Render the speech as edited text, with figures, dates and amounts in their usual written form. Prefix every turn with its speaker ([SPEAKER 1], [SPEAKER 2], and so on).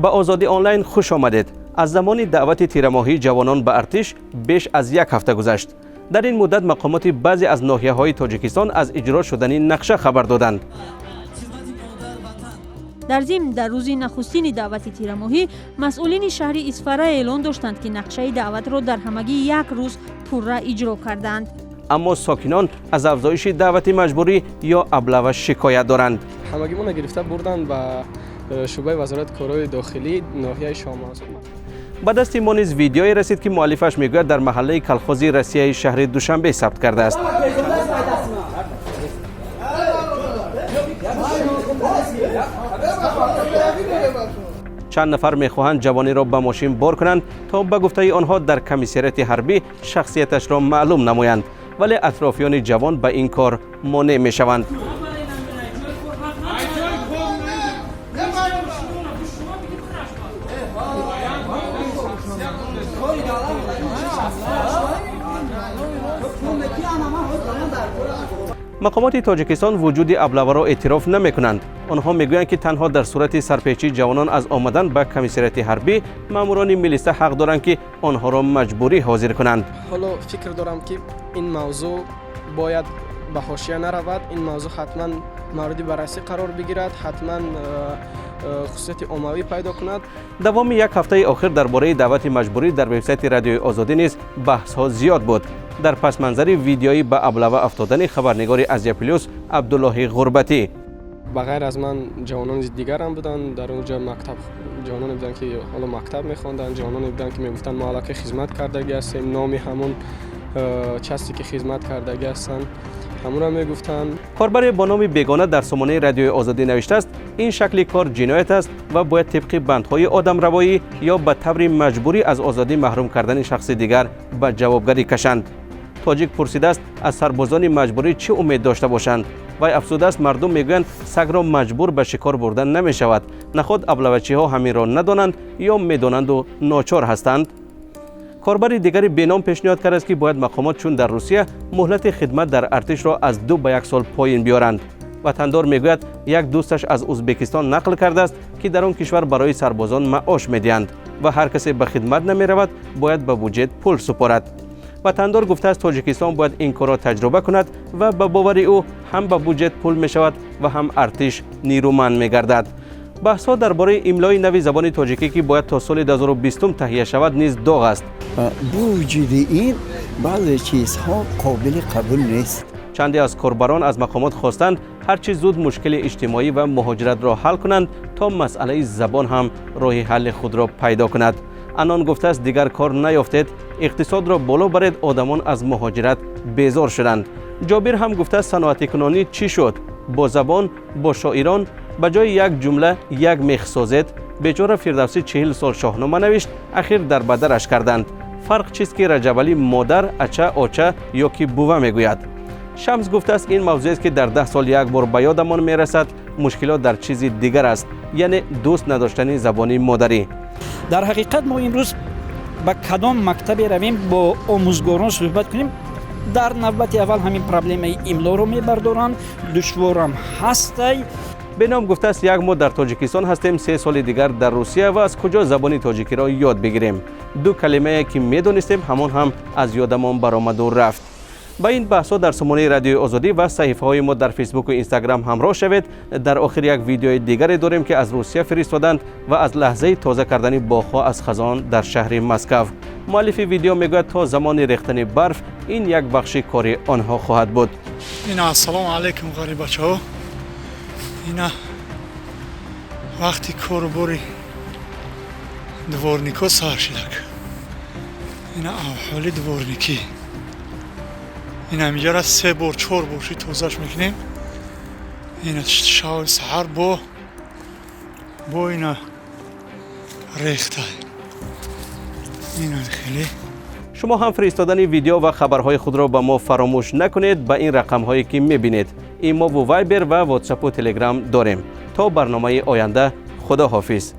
[SPEAKER 1] با آزادی آنلاین خوش آمدید. از زمان دعوت تیرماهی جوانان به ارتش بیش از یک هفته گذشت. در این مدت مقامات بعضی از ناحیه‌های تاجیکستان از اجرا شدن نقشه خبر دادند.
[SPEAKER 2] در ضمن در روز نخستین دعوت تیرماهی مسئولین شهر اسفره اعلان داشتند که نقشه دعوت را در همگی یک روز پورا اجرا کردند.
[SPEAKER 1] اما ساکنان از افزایش دعوت مجبوری یا ابله شکایت دارند.
[SPEAKER 3] همگی ما گرفته بردن به شعبه وزارت کارهای داخلی ناحیه شاماز.
[SPEAKER 1] به دست ما نیز ویدیویی رسید که مؤلفش میگوید در محله کلخوزی رسیه شهر دوشنبه ثبت کرده است. چند نفر میخواهند جوانی را به ماشین بار کنند تا به گفته آنها در کمیسریت حربی شخصیتش را معلوم نمایند، ولی اطرافیان جوان به این کار مانع میشوند. مقامات تاجیکستان وجود ابله را اعتراف نمی کنند. آنها میگویند که تنها در صورت سرپیچی جوانان از آمدن به کمیسریت حربی ماموران میلیسا حق دارند که آنها را مجبوری حاضر کنند.
[SPEAKER 3] حالا فکر دارم که این موضوع باید به حاشیه نرود. این موضوع حتما مورد بررسی قرار بگیرد، حتما خصوصیت عمومی پیدا کند.
[SPEAKER 1] دوام یک هفته آخر درباره دعوت مجبوری در وبسایت رادیوی آزادی نیز بحث ها زیاد بود. در پس منظر ویدیویی به ابله افتادن خبرنگار ازیا پلیس عبدالله غربتی.
[SPEAKER 3] بغیر از من جوانان دیگر هم بودن در اونجا. مکتب جوانان بودن که حالا مکتب میخواندن، جوانان بودن که میگفتن ما علاقه خدمت کردگی هستیم، نامی همون کسی که خدمت کردگی هستن همون هم میگفتن. کاربر با نام بیگانه در سامانه رادیوی آزادی نوشته است این شکل کار جنایت است و باید طبق بندهای آدمروایی یا به طور مجبوری از آزادی محروم کردن شخص دیگر به جوابگری کشند. تاجیک پرسیده است از سربازان مجبوری چه امید داشته باشند؟ و افسوده است مردم میگویند سگ را مجبور به شکار بردن نمی شود. نخود ابله‌چی ها همین را ندانند یا میدانند و ناچار هستند. کاربر دیگری بینام پیشنهاد کرده است که باید مقامات چون در روسیه مهلت خدمت در ارتش را از 2 به 1 سال پایین بیارند. وطندار میگوید یک دوستش از ازبکستان نقل کرده است که در آن کشور برای سربازان معاش میدهند و هر کسی به خدمت نمی رود باید به بودجه پول سپارد. وطندار گفته است تاجیکستان باید این کار را تجربه کند و به باور او هم به بودجه پول می شود و هم ارتش نیرومند می گردد. بحث‌ها درباره املای نوی زبان تاجیکی که باید تا سال 2020 تهیه شود نیز داغ است.
[SPEAKER 4] وجود این بعضی چیزها قابل قبول نیست.
[SPEAKER 1] چندی از کاربران از مقامات خواستند هرچی زود مشکل اجتماعی و مهاجرت را حل کنند تا مسئله زبان هم راه حل خود را پیدا کند. آنان گفته است دیگر کار نیافتید، اقتصاد را بالا برید، آدمان از مهاجرت بیزار شدند. جابر هم گفته است صنعت کنونی چی شد؟ با زبان، با شاعران، به جای یک جمله یک میخ سازید. بیچاره فردوسی 40 سال شاهنامه نوشت، اخیر در بدرش کردند. فرق چیست که رجب علی مادر اچه آچه یا که بوه میگوید. شمس گفته است این موضوعی است که در 10 سال یک بار به یادمان میرسد. مشکلات در چیزی دیگر است، یعنی دوست نداشتن زبان مادری.
[SPEAKER 5] در حقیقت ما امروز با کدام مکتب رویم با آموزگاران صحبت کنیم، در نوبت اول همین پرابلم املا رو میبردارن، دشوارم هستی.
[SPEAKER 1] بنام گفته است یک ما در تاجیکستان هستیم، 3 سال دیگر در روسیه و از کجا زبان تاجیکی را یاد بگیریم. 2 کلمه که میدونستیم همان هم از یادمان برآمد و رفت. با این بحث‌ها در سامانه رادیوی آزادی و صفحه‌های ما در فیسبوک و اینستاگرام همراه شوید. در آخر یک ویدیوی دیگری داریم که از روسیه فرستادند و از لحظه تازه کردن باغ‌ها از خزان در شهر مسکو. مؤلف ویدیو میگوید تا زمان ریختن برف این یک بخش کار آنها خواهد بود.
[SPEAKER 6] اینا سلام علیکم غریب بچه‌ها. اینا وقتی کاربری دورنیکو سر شدک. اینا احوالی دورنیکی. اینا اینجا را 3 بار 4 بار توزیعش میکنیم. اینا شاور سحر با اینا ریخته. اینا خیلی.
[SPEAKER 1] شما هم فرستادن ویدیو و خبرهای خود را به ما فراموش نکنید. به این رقم‌هایی که می‌بینید ایمو و وایبر و واتساپ و تلگرام داریم. تا برنامه آینده، خدا حافظ.